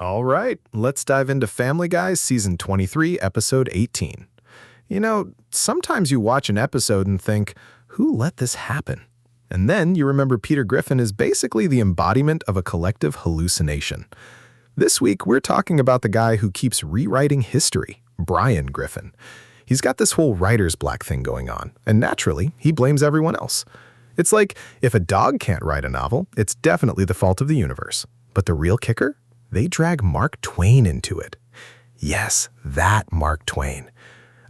All right, let's dive into Family Guy Season 23, Episode 18. Sometimes you watch an episode and think, who let this happen? And then you remember Peter Griffin is basically the embodiment of a collective hallucination. This week, we're talking about the guy who keeps rewriting history, Brian Griffin. He's got this whole writer's block thing going on, and naturally, he blames everyone else. It's like, if a dog can't write a novel, it's definitely the fault of the universe. But the real kicker? They drag Mark Twain into it. Yes, that Mark Twain.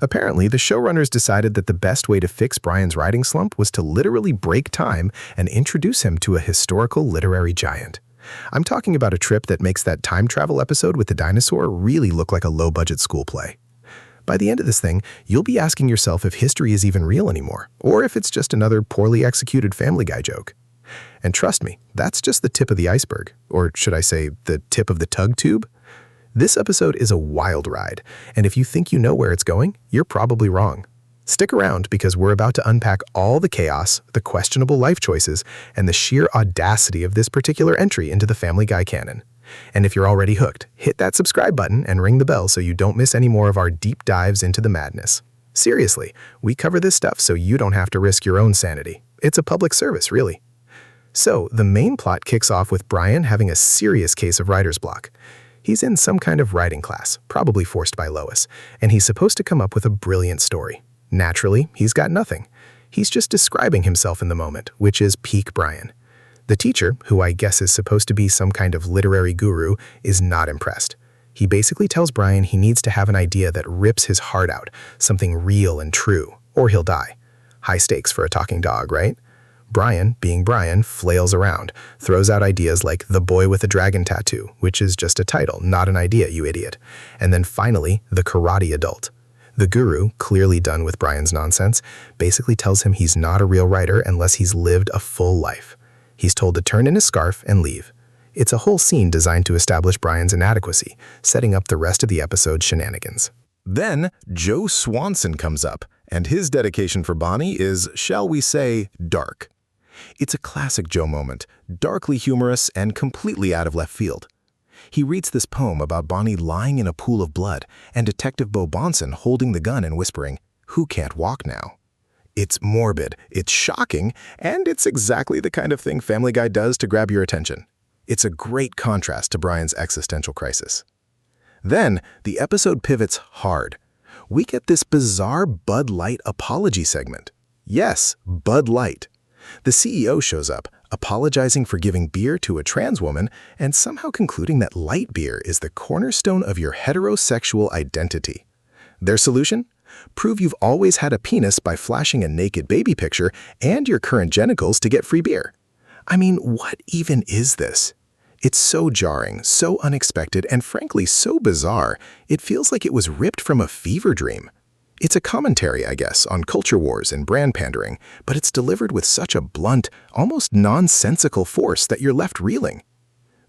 Apparently, the showrunners decided that the best way to fix Brian's writing slump was to literally break time and introduce him to a historical literary giant. I'm talking about a trip that makes that time travel episode with the dinosaur really look like a low-budget school play. By the end of this thing, you'll be asking yourself if history is even real anymore, or if it's just another poorly executed Family Guy joke. And trust me, that's just the tip of the iceberg, or should I say, the tip of the tug tube? This episode is a wild ride, and if you think you know where it's going, you're probably wrong. Stick around because we're about to unpack all the chaos, the questionable life choices, and the sheer audacity of this particular entry into the Family Guy canon. And if you're already hooked, hit that subscribe button and ring the bell so you don't miss any more of our deep dives into the madness. Seriously, we cover this stuff so you don't have to risk your own sanity. It's a public service, really. So, the main plot kicks off with Brian having a serious case of writer's block. He's in some kind of writing class, probably forced by Lois, and he's supposed to come up with a brilliant story. Naturally, he's got nothing. He's just describing himself in the moment, which is peak Brian. The teacher, who I guess is supposed to be some kind of literary guru, is not impressed. He basically tells Brian he needs to have an idea that rips his heart out, something real and true, or he'll die. High stakes for a talking dog, right? Brian, being Brian, flails around, throws out ideas like The Boy with a Dragon Tattoo, which is just a title, not an idea, you idiot. And then finally, The Karate Adult. The guru, clearly done with Brian's nonsense, basically tells him he's not a real writer unless he's lived a full life. He's told to turn in his scarf and leave. It's a whole scene designed to establish Brian's inadequacy, setting up the rest of the episode's shenanigans. Then, Joe Swanson comes up, and his dedication for Bonnie is, shall we say, dark. It's a classic Joe moment, darkly humorous and completely out of left field. He reads this poem about Bonnie lying in a pool of blood and Detective Bo Bonson holding the gun and whispering, "Who can't walk now?" It's morbid, it's shocking, and it's exactly the kind of thing Family Guy does to grab your attention. It's a great contrast to Brian's existential crisis. Then, the episode pivots hard. We get this bizarre Bud Light apology segment. Yes, Bud Light. The CEO shows up, apologizing for giving beer to a trans woman and somehow concluding that light beer is the cornerstone of your heterosexual identity. Their solution? Prove you've always had a penis by flashing a naked baby picture and your current genitals to get free beer. I mean, what even is this? It's so jarring, so unexpected, and frankly so bizarre, it feels like it was ripped from a fever dream. It's a commentary, I guess, on culture wars and brand pandering, but it's delivered with such a blunt, almost nonsensical force that you're left reeling.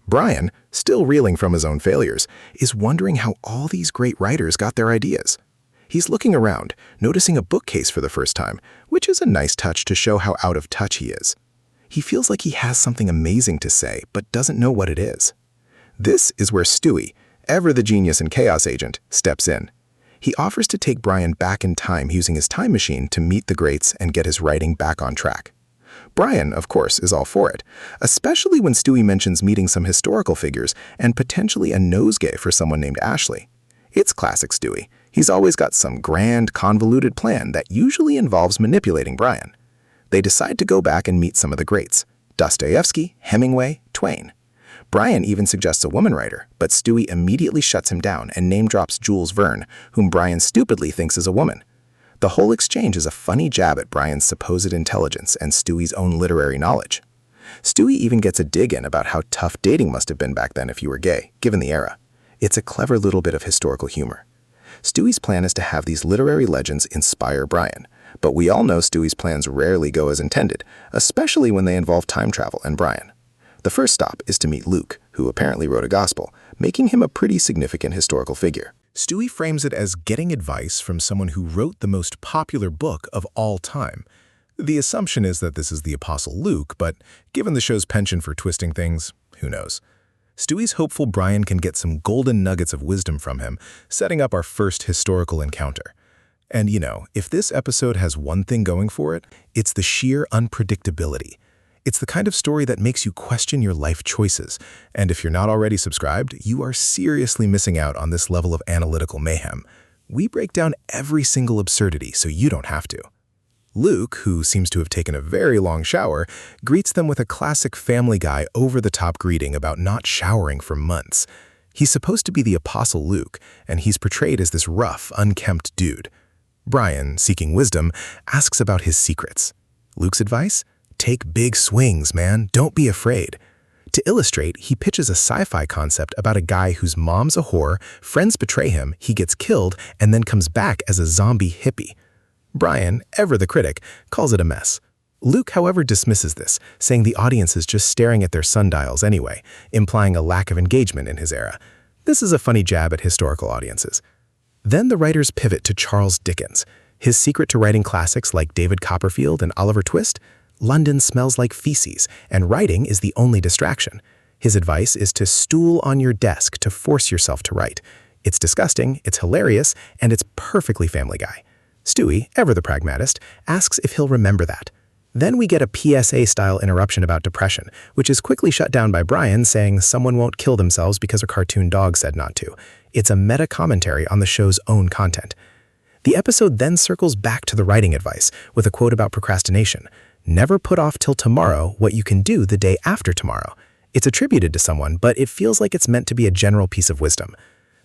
Brian, still reeling from his own failures, is wondering how all these great writers got their ideas. He's looking around, noticing a bookcase for the first time, which is a nice touch to show how out of touch he is. He feels like he has something amazing to say, but doesn't know what it is. This is where Stewie, ever the genius and chaos agent, steps in. He offers to take Brian back in time using his time machine to meet the greats and get his writing back on track. Brian, of course, is all for it, especially when Stewie mentions meeting some historical figures and potentially a nosegay for someone named Ashley. It's classic Stewie. He's always got some grand, convoluted plan that usually involves manipulating Brian. They decide to go back and meet some of the greats: Dostoevsky, Hemingway, Twain. Brian even suggests a woman writer, but Stewie immediately shuts him down and name-drops Jules Verne, whom Brian stupidly thinks is a woman. The whole exchange is a funny jab at Brian's supposed intelligence and Stewie's own literary knowledge. Stewie even gets a dig in about how tough dating must have been back then if you were gay, given the era. It's a clever little bit of historical humor. Stewie's plan is to have these literary legends inspire Brian, but we all know Stewie's plans rarely go as intended, especially when they involve time travel and Brian. The first stop is to meet Luke, who apparently wrote a gospel, making him a pretty significant historical figure. Stewie frames it as getting advice from someone who wrote the most popular book of all time. The assumption is that this is the Apostle Luke, but given the show's penchant for twisting things, who knows? Stewie's hopeful Brian can get some golden nuggets of wisdom from him, setting up our first historical encounter. And if this episode has one thing going for it, it's the sheer unpredictability. It's the kind of story that makes you question your life choices, and if you're not already subscribed, you are seriously missing out on this level of analytical mayhem. We break down every single absurdity so you don't have to. Luke, who seems to have taken a very long shower, greets them with a classic Family Guy over-the-top greeting about not showering for months. He's supposed to be the Apostle Luke, and he's portrayed as this rough, unkempt dude. Brian, seeking wisdom, asks about his secrets. Luke's advice? Take big swings, man. Don't be afraid. To illustrate, he pitches a sci-fi concept about a guy whose mom's a whore, friends betray him, he gets killed, and then comes back as a zombie hippie. Brian, ever the critic, calls it a mess. Luke, however, dismisses this, saying the audience is just staring at their sundials anyway, implying a lack of engagement in his era. This is a funny jab at historical audiences. Then the writers pivot to Charles Dickens. His secret to writing classics like David Copperfield and Oliver Twist? London smells like feces, and writing is the only distraction. His advice is to stool on your desk to force yourself to write. It's disgusting, it's hilarious, and it's perfectly Family Guy. Stewie, ever the pragmatist, asks if he'll remember that. Then we get a PSA-style interruption about depression, which is quickly shut down by Brian saying someone won't kill themselves because a cartoon dog said not to. It's a meta-commentary on the show's own content. The episode then circles back to the writing advice with a quote about procrastination. Never put off till tomorrow what you can do the day after tomorrow. It's attributed to someone, but it feels like it's meant to be a general piece of wisdom.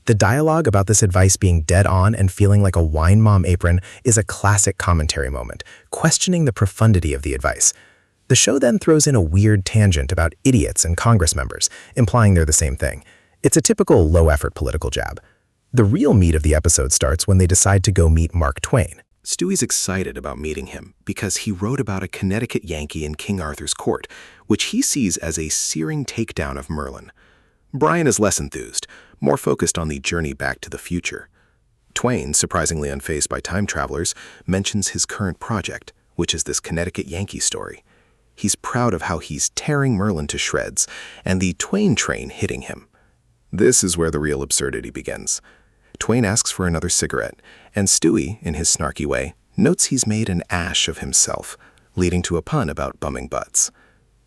The dialogue about this advice being dead on and feeling like a wine mom apron is a classic commentary moment, questioning the profundity of the advice. The show then throws in a weird tangent about idiots and Congress members, implying they're the same thing. It's a typical low-effort political jab. The real meat of the episode starts when they decide to go meet Mark Twain. Stewie's excited about meeting him because he wrote about a Connecticut Yankee in King Arthur's court, which he sees as a searing takedown of Merlin. Brian is less enthused, more focused on the journey back to the future. Twain, surprisingly unfazed by time travelers, mentions his current project, which is this Connecticut Yankee story. He's proud of how he's tearing Merlin to shreds, and the Twain train hitting him. This is where the real absurdity begins. Twain asks for another cigarette, and Stewie, in his snarky way, notes he's made an ash of himself, leading to a pun about bumming butts.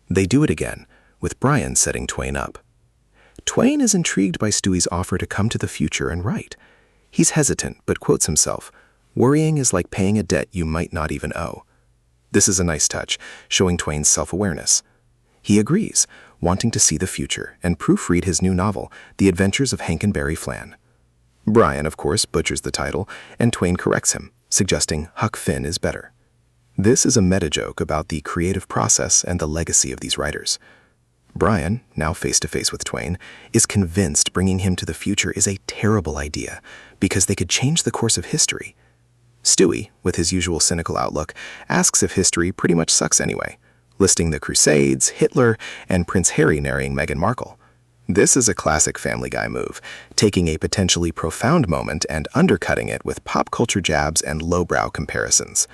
They do it again, with Brian setting Twain up. Twain is intrigued by Stewie's offer to come to the future and write. He's hesitant, but quotes himself, "Worrying is like paying a debt you might not even owe." This is a nice touch, showing Twain's self-awareness. He agrees, wanting to see the future and proofread his new novel, The Adventures of Hankenberry Flan. Brian, of course, butchers the title, and Twain corrects him, suggesting Huck Finn is better. This is a meta-joke about the creative process and the legacy of these writers. Brian, now face-to-face with Twain, is convinced bringing him to the future is a terrible idea because they could change the course of history. Stewie, with his usual cynical outlook, asks if history pretty much sucks anyway, listing the Crusades, Hitler, and Prince Harry marrying Meghan Markle. This is a classic Family Guy move, taking a potentially profound moment and undercutting it with pop culture jabs and lowbrow comparisons.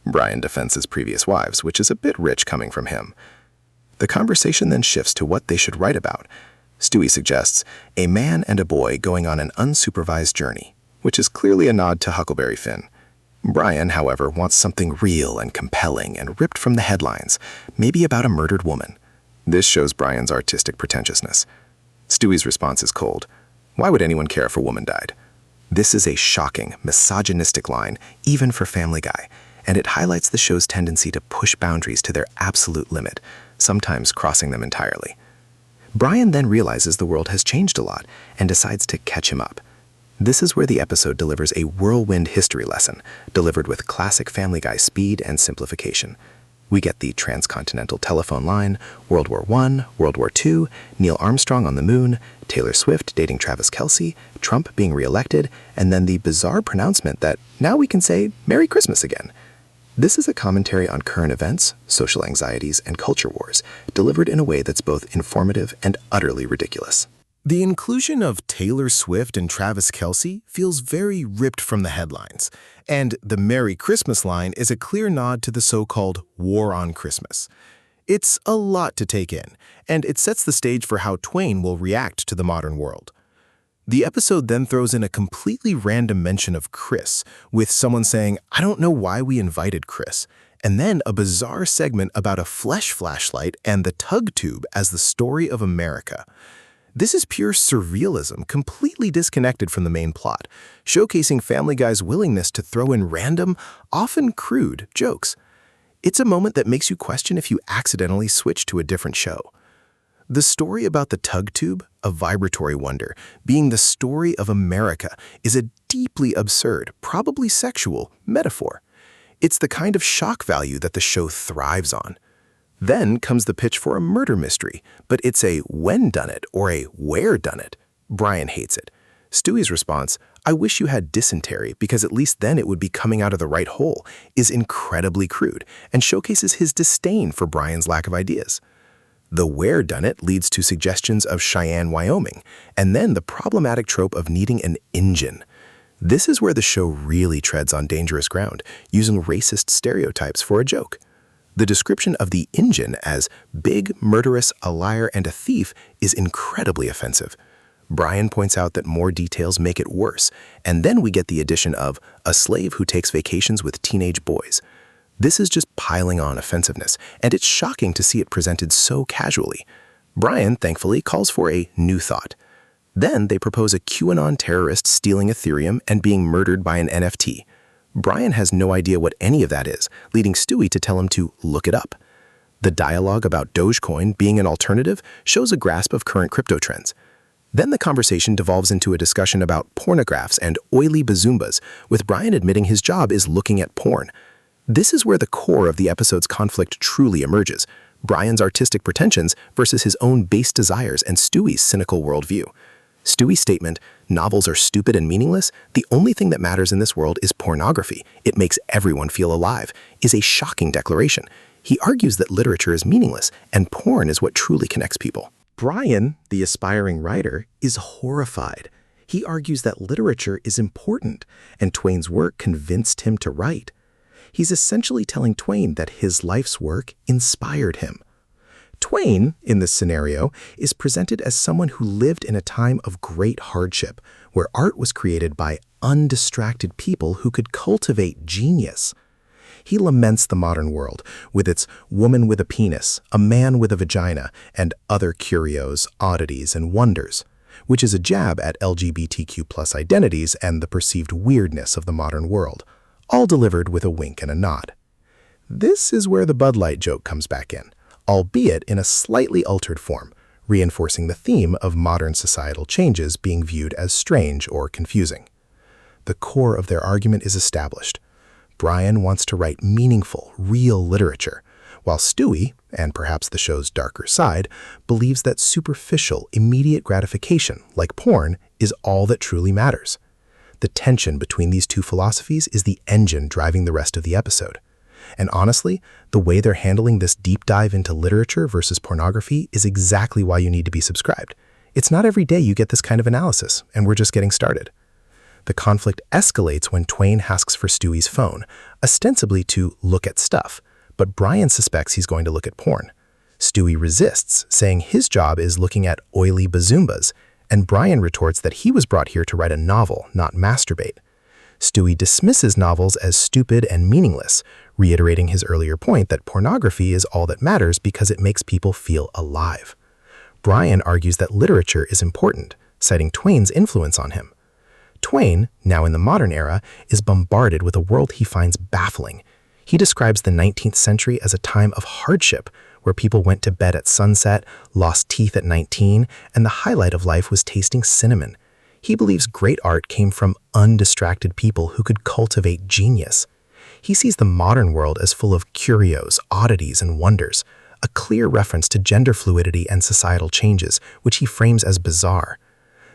Brian defends his previous wives, which is a bit rich coming from him. The conversation then shifts to what they should write about. Stewie suggests a man and a boy going on an unsupervised journey, which is clearly a nod to Huckleberry Finn. Brian, however, wants something real and compelling and ripped from the headlines, maybe about a murdered woman. This shows Brian's artistic pretentiousness. Stewie's response is cold. Why would anyone care if a woman died? This is a shocking, misogynistic line, even for Family Guy, and it highlights the show's tendency to push boundaries to their absolute limit, sometimes crossing them entirely. Brian then realizes the world has changed a lot and decides to catch him up. This is where the episode delivers a whirlwind history lesson, delivered with classic Family Guy speed and simplification. We get the transcontinental telephone line, World War I, World War II, Neil Armstrong on the moon, Taylor Swift dating Travis Kelce, Trump being reelected, and then the bizarre pronouncement that now we can say Merry Christmas again. This is a commentary on current events, social anxieties, and culture wars, delivered in a way that's both informative and utterly ridiculous. The inclusion of Taylor Swift and Travis Kelce feels very ripped from the headlines, and the Merry Christmas line is a clear nod to the so-called War on Christmas. It's a lot to take in, and it sets the stage for how Twain will react to the modern world. The episode then throws in a completely random mention of Chris, with someone saying, "I don't know why we invited Chris," and then a bizarre segment about a flesh flashlight and the tug tube as the story of America. This is pure surrealism, completely disconnected from the main plot, showcasing Family Guy's willingness to throw in random, often crude, jokes. It's a moment that makes you question if you accidentally switch to a different show. The story about the tug tube, a vibratory wonder, being the story of America, is a deeply absurd, probably sexual, metaphor. It's the kind of shock value that the show thrives on. Then comes the pitch for a murder mystery, but it's a when done it or a where done it. Brian hates it. Stewie's response, "I wish you had dysentery because at least then it would be coming out of the right hole," is incredibly crude and showcases his disdain for Brian's lack of ideas. The where done it leads to suggestions of Cheyenne, Wyoming, and then the problematic trope of needing an engine. This is where the show really treads on dangerous ground, using racist stereotypes for a joke. The description of the engine as big, murderous, a liar, and a thief is incredibly offensive. Brian points out that more details make it worse, and then we get the addition of a slave who takes vacations with teenage boys. This is just piling on offensiveness, and it's shocking to see it presented so casually. Brian, thankfully, calls for a new thought. Then they propose a QAnon terrorist stealing Ethereum and being murdered by an NFT. Brian has no idea what any of that is, leading Stewie to tell him to look it up. The dialogue about Dogecoin being an alternative shows a grasp of current crypto trends. Then the conversation devolves into a discussion about pornographs and oily bazoombas, with Brian admitting his job is looking at porn. This is where the core of the episode's conflict truly emerges, Brian's artistic pretensions versus his own base desires and Stewie's cynical worldview. Stewie's statement, "Novels are stupid and meaningless, the only thing that matters in this world is pornography, it makes everyone feel alive," is a shocking declaration. He argues that literature is meaningless and porn is what truly connects people. Brian, the aspiring writer, is horrified. He argues that literature is important, and Twain's work convinced him to write. He's essentially telling Twain that his life's work inspired him. Twain, in this scenario, is presented as someone who lived in a time of great hardship, where art was created by undistracted people who could cultivate genius. He laments the modern world, with its woman with a penis, a man with a vagina, and other curios, oddities, and wonders, which is a jab at LGBTQ+ identities and the perceived weirdness of the modern world, all delivered with a wink and a nod. This is where the Bud Light joke comes back in, albeit in a slightly altered form, reinforcing the theme of modern societal changes being viewed as strange or confusing. The core of their argument is established. Brian wants to write meaningful, real literature, while Stewie, and perhaps the show's darker side, believes that superficial, immediate gratification, like porn, is all that truly matters. The tension between these two philosophies is the engine driving the rest of the episode. And honestly, the way they're handling this deep dive into literature versus pornography is exactly why you need to be subscribed. It's not every day you get this kind of analysis, and we're just getting started. The conflict escalates when Twain asks for Stewie's phone, ostensibly to look at stuff, but Brian suspects he's going to look at porn. Stewie resists, saying his job is looking at oily bazoombas, and Brian retorts that he was brought here to write a novel, not masturbate. Stewie dismisses novels as stupid and meaningless, reiterating his earlier point that pornography is all that matters because it makes people feel alive. Brian argues that literature is important, citing Twain's influence on him. Twain, now in the modern era, is bombarded with a world he finds baffling. He describes the 19th century as a time of hardship, where people went to bed at sunset, lost teeth at 19, and the highlight of life was tasting cinnamon. He believes great art came from undistracted people who could cultivate genius. He sees the modern world as full of curios, oddities, and wonders, a clear reference to gender fluidity and societal changes, which he frames as bizarre.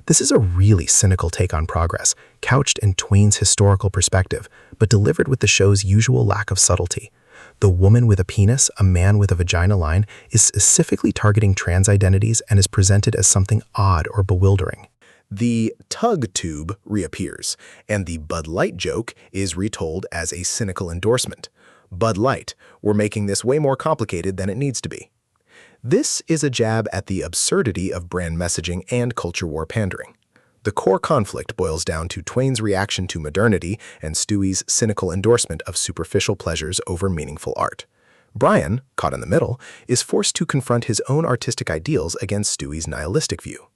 This is a really cynical take on progress, couched in Twain's historical perspective, but delivered with the show's usual lack of subtlety. The woman with a penis, a man with a vagina line is specifically targeting trans identities and is presented as something odd or bewildering. The tug tube reappears, and the Bud Light joke is retold as a cynical endorsement. Bud Light, we're making this way more complicated than it needs to be. This is a jab at the absurdity of brand messaging and culture war pandering. The core conflict boils down to Twain's reaction to modernity and Stewie's cynical endorsement of superficial pleasures over meaningful art. Brian, caught in the middle, is forced to confront his own artistic ideals against Stewie's nihilistic view.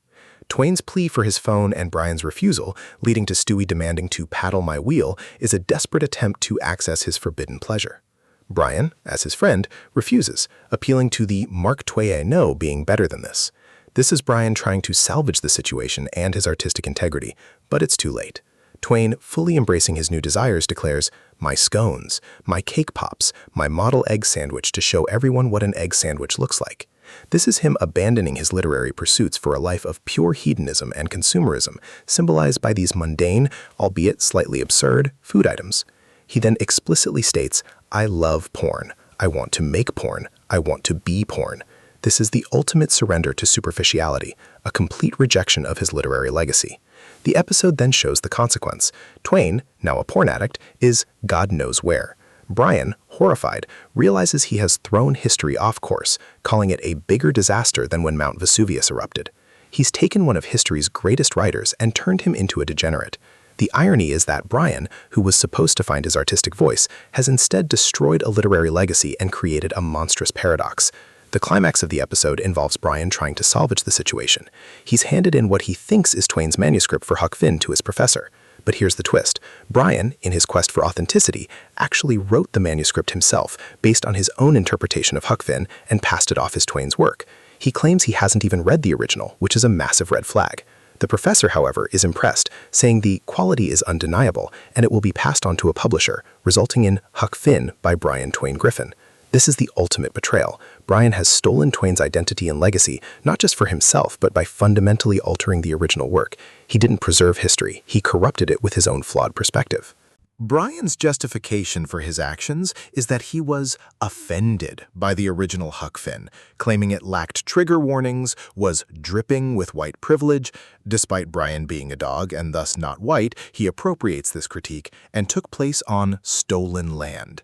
Twain's plea for his phone and Brian's refusal, leading to Stewie demanding to paddle my wheel, is a desperate attempt to access his forbidden pleasure. Brian, as his friend, refuses, appealing to the Mark Twain I know being better than this. This is Brian trying to salvage the situation and his artistic integrity, but it's too late. Twain, fully embracing his new desires, declares, "My scones, my cake pops, my model egg sandwich to show everyone what an egg sandwich looks like." This is him abandoning his literary pursuits for a life of pure hedonism and consumerism, symbolized by these mundane, albeit slightly absurd, food items. He then explicitly states, "I love porn. I want to make porn. I want to be porn." This is the ultimate surrender to superficiality, a complete rejection of his literary legacy. The episode then shows the consequence. Twain, now a porn addict, is God knows where. Brian, horrified, realizes he has thrown history off course, calling it a bigger disaster than when Mount Vesuvius erupted. He's taken one of history's greatest writers and turned him into a degenerate. The irony is that Brian, who was supposed to find his artistic voice, has instead destroyed a literary legacy and created a monstrous paradox. The climax of the episode involves Brian trying to salvage the situation. He's handed in what he thinks is Twain's manuscript for Huck Finn to his professor. But here's the twist. Brian, in his quest for authenticity, actually wrote the manuscript himself based on his own interpretation of Huck Finn and passed it off as Twain's work. He claims he hasn't even read the original, which is a massive red flag. The professor, however, is impressed, saying the quality is undeniable and it will be passed on to a publisher, resulting in Huck Finn by Brian Twain Griffin. This is the ultimate betrayal. Brian has stolen Twain's identity and legacy, not just for himself, but by fundamentally altering the original work. He didn't preserve history, he corrupted it with his own flawed perspective. Brian's justification for his actions is that he was offended by the original Huck Finn, claiming it lacked trigger warnings, was dripping with white privilege. Despite Brian being a dog and thus not white, he appropriates this critique and took place on stolen land.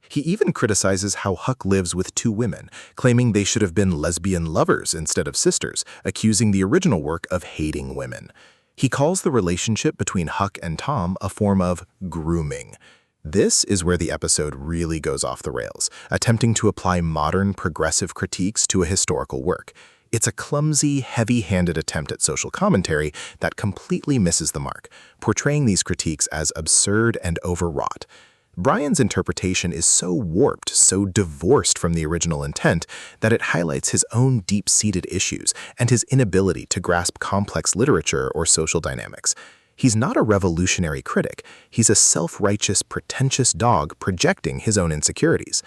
He even criticizes how Huck lives with two women, claiming they should have been lesbian lovers instead of sisters, accusing the original work of hating women. He calls the relationship between Huck and Tom a form of grooming. This is where the episode really goes off the rails, attempting to apply modern progressive critiques to a historical work. It's a clumsy, heavy-handed attempt at social commentary that completely misses the mark, portraying these critiques as absurd and overwrought. Brian's interpretation is so warped, so divorced from the original intent, that it highlights his own deep-seated issues and his inability to grasp complex literature or social dynamics. He's not a revolutionary critic. He's a self-righteous, pretentious dog projecting his own insecurities.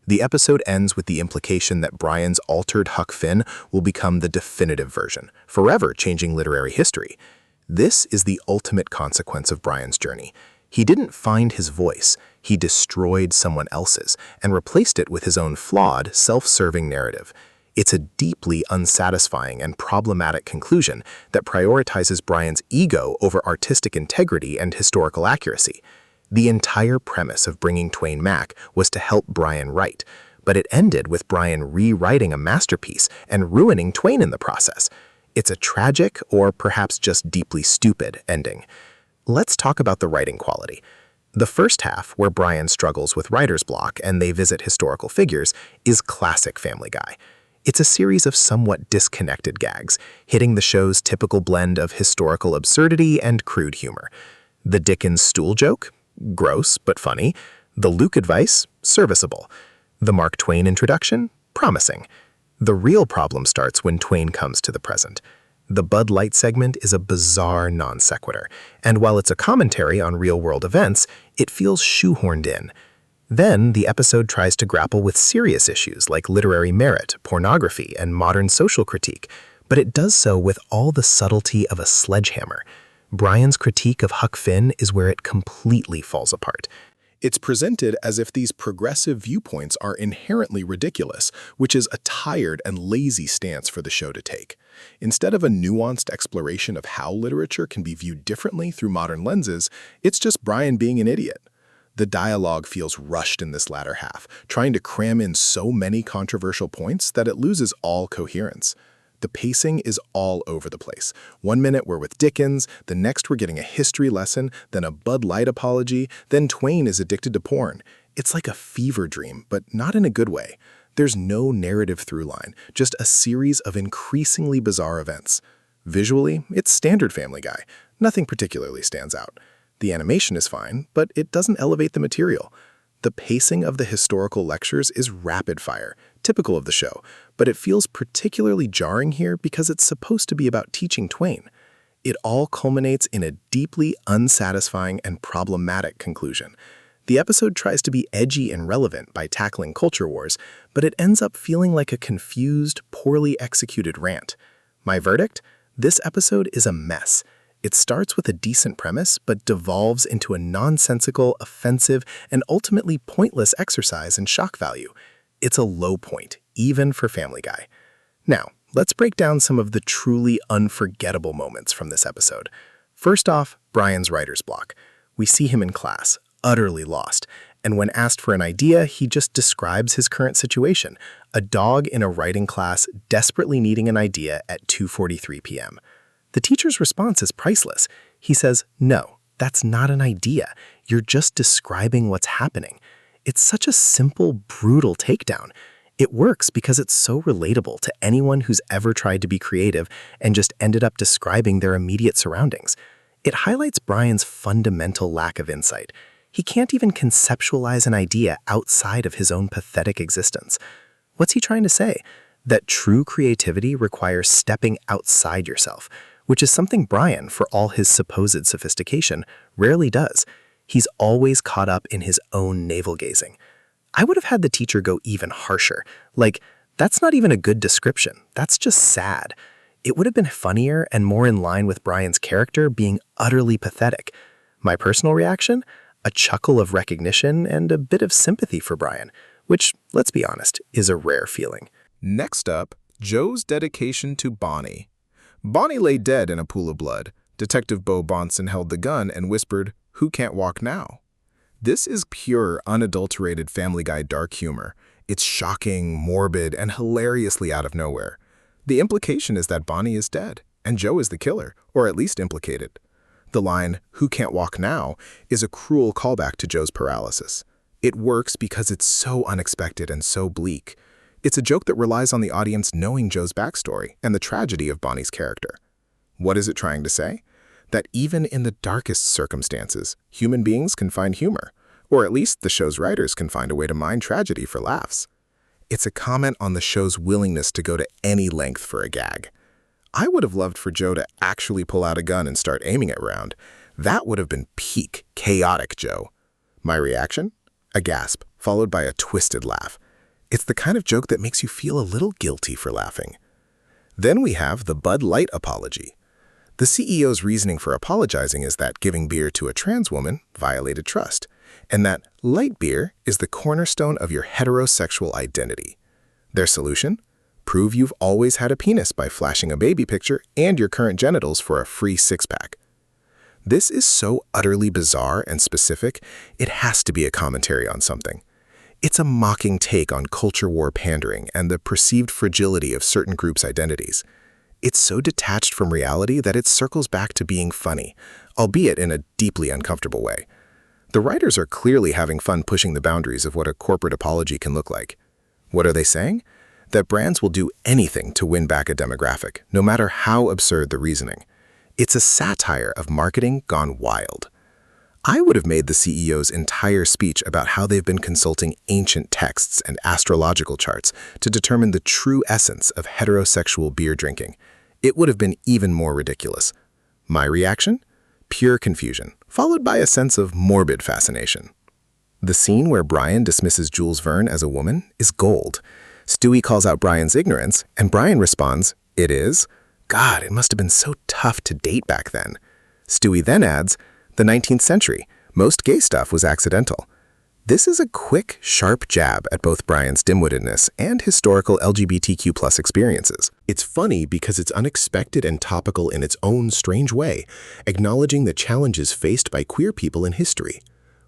The episode ends with the implication that Brian's altered Huck Finn will become the definitive version, forever changing literary history. This is the ultimate consequence of Brian's journey. He didn't find his voice, he destroyed someone else's and replaced it with his own flawed, self-serving narrative. It's a deeply unsatisfying and problematic conclusion that prioritizes Brian's ego over artistic integrity and historical accuracy. The entire premise of bringing Twain Mac was to help Brian write, but it ended with Brian rewriting a masterpiece and ruining Twain in the process. It's a tragic, or perhaps just deeply stupid, ending. Let's talk about the writing quality. The first half, where Brian struggles with writer's block and they visit historical figures, is classic Family Guy. It's a series of somewhat disconnected gags, hitting the show's typical blend of historical absurdity and crude humor. The Dickens stool joke? Gross but funny. The Luke advice? Serviceable. The Mark Twain introduction? Promising. The real problem starts when Twain comes to the present. The Bud Light segment is a bizarre non sequitur, and while it's a commentary on real-world events, it feels shoehorned in. Then, the episode tries to grapple with serious issues like literary merit, pornography, and modern social critique, but it does so with all the subtlety of a sledgehammer. Brian's critique of Huck Finn is where it completely falls apart. It's presented as if these progressive viewpoints are inherently ridiculous, which is a tired and lazy stance for the show to take. Instead of a nuanced exploration of how literature can be viewed differently through modern lenses, it's just Brian being an idiot. The dialogue feels rushed in this latter half, trying to cram in so many controversial points that it loses all coherence. The pacing is all over the place. 1 minute we're with Dickens, the next we're getting a history lesson, then a Bud Light apology, then Twain is addicted to porn. It's like a fever dream, but not in a good way. There's no narrative through line, just a series of increasingly bizarre events. Visually, it's standard Family Guy. Nothing particularly stands out. The animation is fine, but it doesn't elevate the material. The pacing of the historical lectures is rapid fire, typical of the show, but it feels particularly jarring here because it's supposed to be about teaching Twain. It all culminates in a deeply unsatisfying and problematic conclusion. The episode tries to be edgy and relevant by tackling culture wars, but it ends up feeling like a confused, poorly executed rant. My verdict? This episode is a mess. It starts with a decent premise, but devolves into a nonsensical, offensive, and ultimately pointless exercise in shock value. It's a low point, even for Family Guy. Now, let's break down some of the truly unforgettable moments from this episode. First off, Brian's writer's block. We see him in class, utterly lost, and when asked for an idea, he just describes his current situation, a dog in a writing class desperately needing an idea at 2:43 p.m. The teacher's response is priceless. He says, "No, that's not an idea. You're just describing what's happening." It's such a simple, brutal takedown. It works because it's so relatable to anyone who's ever tried to be creative and just ended up describing their immediate surroundings. It highlights Brian's fundamental lack of insight. He can't even conceptualize an idea outside of his own pathetic existence. What's he trying to say? That true creativity requires stepping outside yourself, which is something Brian, for all his supposed sophistication, rarely does. He's always caught up in his own navel-gazing. I would have had the teacher go even harsher, like, "That's not even a good description, that's just sad." It would have been funnier and more in line with Brian's character being utterly pathetic. My personal reaction? A chuckle of recognition and a bit of sympathy for Brian, which, let's be honest, is a rare feeling. Next up, Joe's dedication to Bonnie. Bonnie lay dead in a pool of blood. Detective Bo Bonson held the gun and whispered, "Who can't walk now?" This is pure, unadulterated Family Guy dark humor. It's shocking, morbid, and hilariously out of nowhere. The implication is that Bonnie is dead, and Joe is the killer, or at least implicated. The line, "Who can't walk now?" is a cruel callback to Joe's paralysis. It works because it's so unexpected and so bleak. It's a joke that relies on the audience knowing Joe's backstory and the tragedy of Bonnie's character. What is it trying to say? That even in the darkest circumstances, human beings can find humor, or at least the show's writers can find a way to mine tragedy for laughs. It's a comment on the show's willingness to go to any length for a gag. I would have loved for Joe to actually pull out a gun and start aiming it around. That would have been peak, chaotic Joe. My reaction? A gasp, followed by a twisted laugh. It's the kind of joke that makes you feel a little guilty for laughing. Then we have the Bud Light apology. The CEO's reasoning for apologizing is that giving beer to a trans woman violated trust, and that light beer is the cornerstone of your heterosexual identity. Their solution? Prove you've always had a penis by flashing a baby picture and your current genitals for a free six-pack. This is so utterly bizarre and specific, it has to be a commentary on something. It's a mocking take on culture war pandering and the perceived fragility of certain groups' identities. It's so detached from reality that it circles back to being funny, albeit in a deeply uncomfortable way. The writers are clearly having fun pushing the boundaries of what a corporate apology can look like. What are they saying? That brands will do anything to win back a demographic, no matter how absurd the reasoning. It's a satire of marketing gone wild. I would have made the CEO's entire speech about how they've been consulting ancient texts and astrological charts to determine the true essence of heterosexual beer drinking. It would have been even more ridiculous. My reaction? Pure confusion, followed by a sense of morbid fascination. The scene where Brian dismisses Jules Verne as a woman is gold. Stewie calls out Brian's ignorance, and Brian responds, "It is? God, it must have been so tough to date back then." Stewie then adds, "The 19th century, most gay stuff was accidental." This is a quick, sharp jab at both Brian's dim-wittedness and historical LGBTQ+ experiences. It's funny because it's unexpected and topical in its own strange way, acknowledging the challenges faced by queer people in history.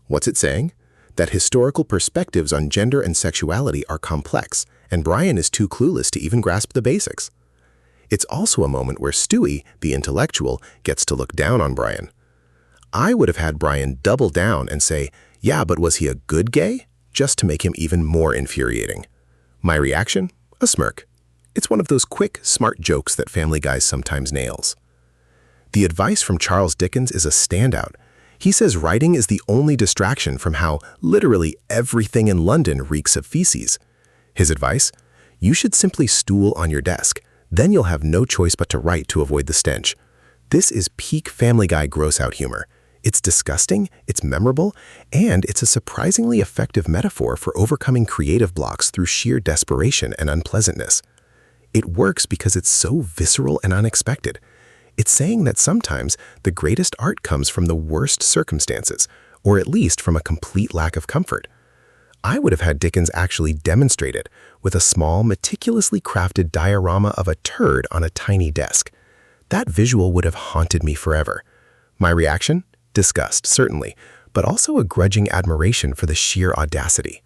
What's it saying? That historical perspectives on gender and sexuality are complex, and Brian is too clueless to even grasp the basics. It's also a moment where Stewie, the intellectual, gets to look down on Brian. I would have had Brian double down and say, yeah, but was he a good gay? Just to make him even more infuriating. My reaction? A smirk. It's one of those quick, smart jokes that Family Guy sometimes nails. The advice from Charles Dickens is a standout. He says writing is the only distraction from how literally everything in London reeks of feces. His advice? You should simply stool on your desk. Then you'll have no choice but to write to avoid the stench. This is peak Family Guy gross-out humor. It's disgusting, it's memorable, and it's a surprisingly effective metaphor for overcoming creative blocks through sheer desperation and unpleasantness. It works because it's so visceral and unexpected. It's saying that sometimes the greatest art comes from the worst circumstances, or at least from a complete lack of comfort. I would have had Dickens actually demonstrate it with a small, meticulously crafted diorama of a turd on a tiny desk. That visual would have haunted me forever. My reaction? Disgust, certainly, but also a grudging admiration for the sheer audacity.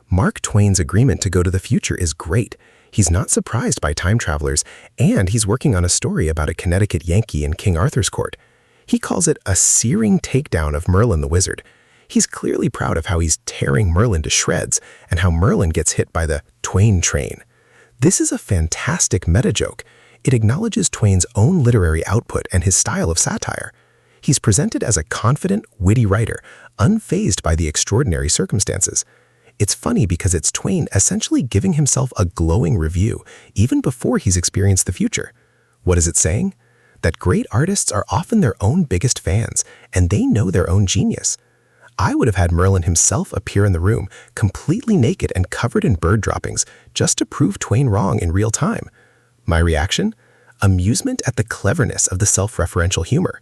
Mark Twain's agreement to go to the future is great. He's not surprised by time travelers, and he's working on a story about a Connecticut Yankee in King Arthur's court. He calls it a searing takedown of Merlin the Wizard. He's clearly proud of how he's tearing Merlin to shreds and how Merlin gets hit by the Twain train. This is a fantastic meta-joke. It acknowledges Twain's own literary output and his style of satire. He's presented as a confident, witty writer, unfazed by the extraordinary circumstances. It's funny because it's Twain essentially giving himself a glowing review, even before he's experienced the future. What is it saying? That great artists are often their own biggest fans, and they know their own genius. I would have had Merlin himself appear in the room, completely naked and covered in bird droppings, just to prove Twain wrong in real time. My reaction? Amusement at the cleverness of the self-referential humor.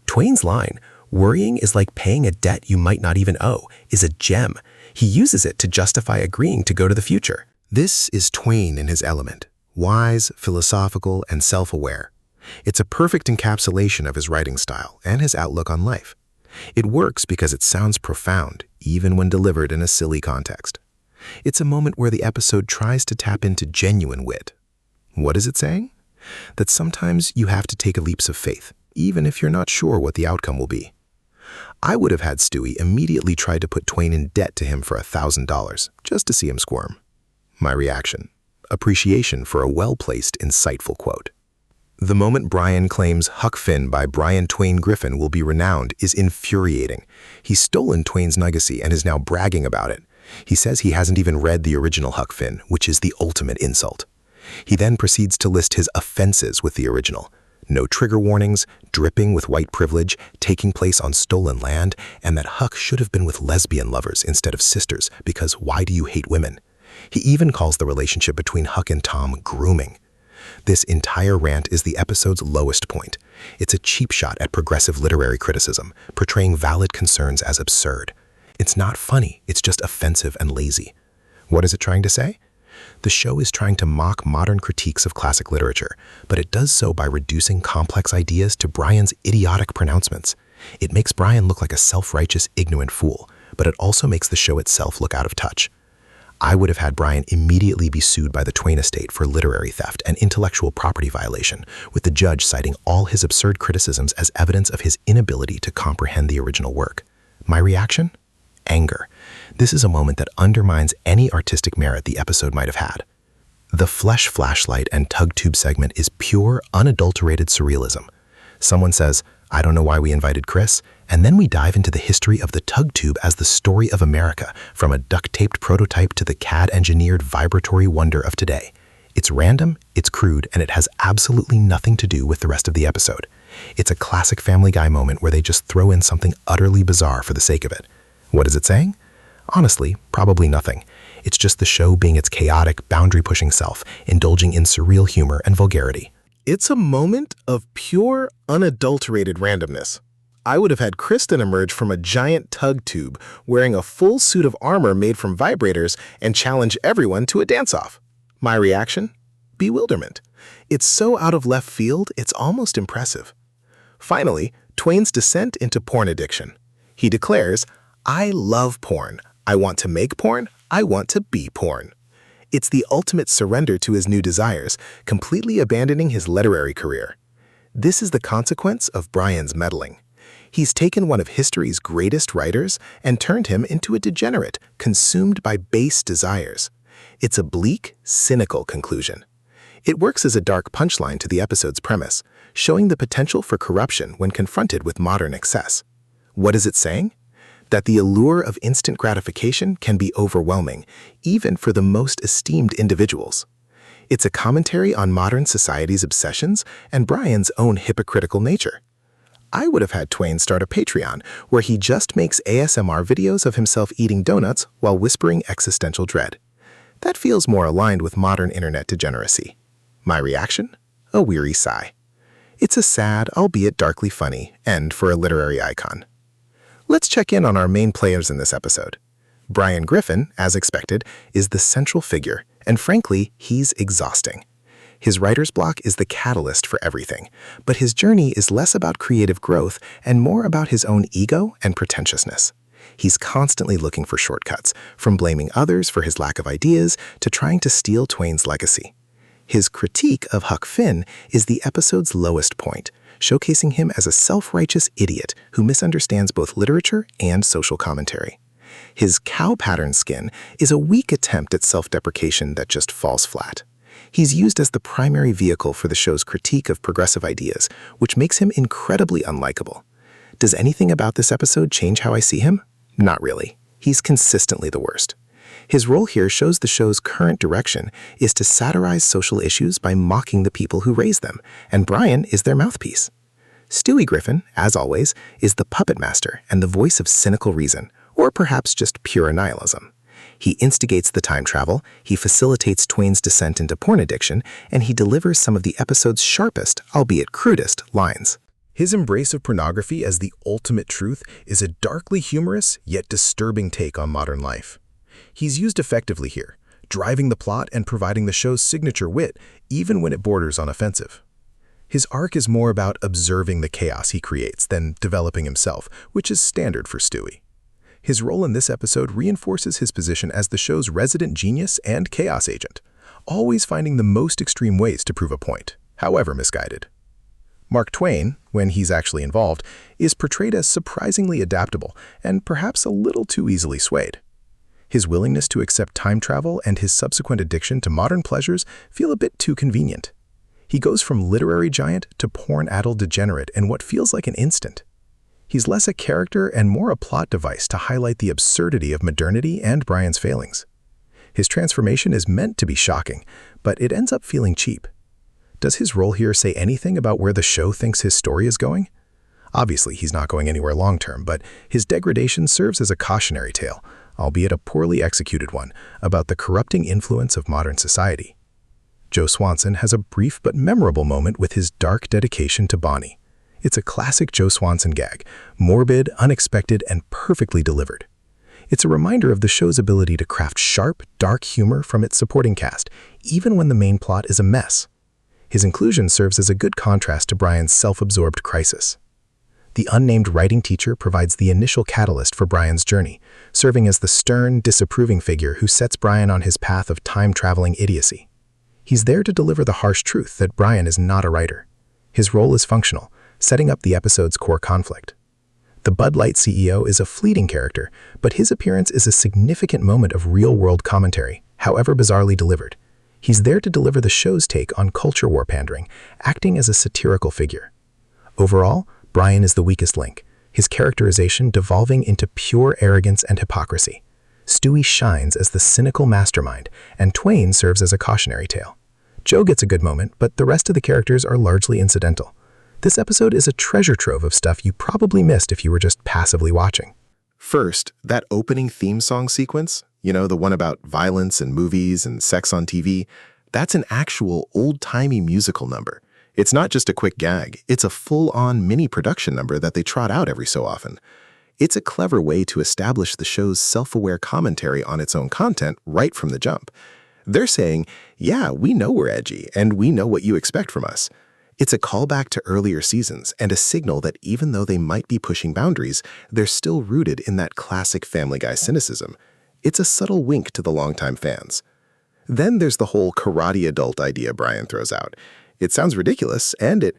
Twain's line, "Worrying is like paying a debt you might not even owe," is a gem. He uses it to justify agreeing to go to the future. This is Twain in his element, wise, philosophical, and self-aware. It's a perfect encapsulation of his writing style and his outlook on life. It works because it sounds profound, even when delivered in a silly context. It's a moment where the episode tries to tap into genuine wit. What is it saying? That sometimes you have to take leaps of faith, even if you're not sure what the outcome will be. I would have had Stewie immediately try to put Twain in debt to him for $1,000, just to see him squirm. My reaction? Appreciation for a well-placed, insightful quote. The moment Brian claims Huck Finn by Brian Twain Griffin will be renowned is infuriating. He's stolen Twain's legacy and is now bragging about it. He says he hasn't even read the original Huck Finn, which is the ultimate insult. He then proceeds to list his offenses with the original. No trigger warnings, dripping with white privilege, taking place on stolen land, and that Huck should have been with lesbian lovers instead of sisters because why do you hate women? He even calls the relationship between Huck and Tom grooming. This entire rant is the episode's lowest point. It's a cheap shot at progressive literary criticism, portraying valid concerns as absurd. It's not funny, it's just offensive and lazy. What is it trying to say? The show is trying to mock modern critiques of classic literature, but it does so by reducing complex ideas to Brian's idiotic pronouncements. It makes Brian look like a self-righteous, ignorant fool, but it also makes the show itself look out of touch. I would have had Brian immediately be sued by the Twain estate for literary theft and intellectual property violation, with the judge citing all his absurd criticisms as evidence of his inability to comprehend the original work. My reaction? Anger. This is a moment that undermines any artistic merit the episode might have had. The flesh flashlight and tug tube segment is pure, unadulterated surrealism. Someone says, "I don't know why we invited Chris," and then we dive into the history of the tug tube as the story of America, from a duct-taped prototype to the CAD-engineered vibratory wonder of today. It's random, it's crude, and it has absolutely nothing to do with the rest of the episode. It's a classic Family Guy moment where they just throw in something utterly bizarre for the sake of it. What is it saying? Honestly, probably nothing. It's just the show being its chaotic, boundary-pushing self, indulging in surreal humor and vulgarity. It's a moment of pure, unadulterated randomness. I would have had Kristen emerge from a giant tug tube, wearing a full suit of armor made from vibrators, and challenge everyone to a dance-off. My reaction? Bewilderment. It's so out of left field, it's almost impressive. Finally, Twain's descent into porn addiction. He declares, I love porn. I want to make porn. I want to be porn. It's the ultimate surrender to his new desires, completely abandoning his literary career. This is the consequence of Brian's meddling. He's taken one of history's greatest writers and turned him into a degenerate, consumed by base desires. It's a bleak, cynical conclusion. It works as a dark punchline to the episode's premise, showing the potential for corruption when confronted with modern excess. What is it saying? That the allure of instant gratification can be overwhelming, even for the most esteemed individuals. It's a commentary on modern society's obsessions and Brian's own hypocritical nature. I would have had Twain start a Patreon where he just makes ASMR videos of himself eating donuts while whispering existential dread. That feels more aligned with modern internet degeneracy. My reaction? A weary sigh. It's a sad, albeit darkly funny, end for a literary icon. Let's check in on our main players in this episode. Brian Griffin, as expected, is the central figure, and frankly, he's exhausting. His writer's block is the catalyst for everything, but his journey is less about creative growth and more about his own ego and pretentiousness. He's constantly looking for shortcuts, from blaming others for his lack of ideas to trying to steal Twain's legacy. His critique of Huck Finn is the episode's lowest point, showcasing him as a self-righteous idiot who misunderstands both literature and social commentary. His cow pattern skin is a weak attempt at self-deprecation that just falls flat. He's used as the primary vehicle for the show's critique of progressive ideas, which makes him incredibly unlikable. Does anything about this episode change how I see him? Not really. He's consistently the worst. His role here shows the show's current direction is to satirize social issues by mocking the people who raise them, and Brian is their mouthpiece. Stewie Griffin, as always, is the puppet master and the voice of cynical reason, or perhaps just pure nihilism. He instigates the time travel, he facilitates Twain's descent into porn addiction, and he delivers some of the episode's sharpest, albeit crudest, lines. His embrace of pornography as the ultimate truth is a darkly humorous yet disturbing take on modern life. He's used effectively here, driving the plot and providing the show's signature wit, even when it borders on offensive. His arc is more about observing the chaos he creates than developing himself, which is standard for Stewie. His role in this episode reinforces his position as the show's resident genius and chaos agent, always finding the most extreme ways to prove a point, however misguided. Mark Twain, when he's actually involved, is portrayed as surprisingly adaptable and perhaps a little too easily swayed. His willingness to accept time travel and his subsequent addiction to modern pleasures feel a bit too convenient. He goes from literary giant to porn-addled degenerate in what feels like an instant. He's less a character and more a plot device to highlight the absurdity of modernity and Brian's failings. His transformation is meant to be shocking, but it ends up feeling cheap. Does his role here say anything about where the show thinks his story is going? Obviously, he's not going anywhere long-term, but his degradation serves as a cautionary tale, albeit a poorly executed one, about the corrupting influence of modern society. Joe Swanson has a brief but memorable moment with his dark dedication to Bonnie. It's a classic Joe Swanson gag, morbid, unexpected, and perfectly delivered. It's a reminder of the show's ability to craft sharp, dark humor from its supporting cast, even when the main plot is a mess. His inclusion serves as a good contrast to Brian's self-absorbed crisis. The unnamed writing teacher provides the initial catalyst for Brian's journey, serving as the stern, disapproving figure who sets Brian on his path of time-traveling idiocy. He's there to deliver the harsh truth that Brian is not a writer. His role is functional, setting up the episode's core conflict. The Bud Light CEO is a fleeting character, but his appearance is a significant moment of real-world commentary, however bizarrely delivered. He's there to deliver the show's take on culture war pandering, acting as a satirical figure. Overall, Brian is the weakest link, his characterization devolving into pure arrogance and hypocrisy. Stewie shines as the cynical mastermind, and Twain serves as a cautionary tale. Joe gets a good moment, but the rest of the characters are largely incidental. This episode is a treasure trove of stuff you probably missed if you were just passively watching. First, that opening theme song sequence, the one about violence and movies and sex on TV, that's an actual old-timey musical number. It's not just a quick gag, it's a full-on mini-production number that they trot out every so often. It's a clever way to establish the show's self-aware commentary on its own content right from the jump. They're saying, yeah, we know we're edgy, and we know what you expect from us. It's a callback to earlier seasons and a signal that even though they might be pushing boundaries, they're still rooted in that classic Family Guy cynicism. It's a subtle wink to the longtime fans. Then there's the whole karate adult idea Brian throws out. It sounds ridiculous, and it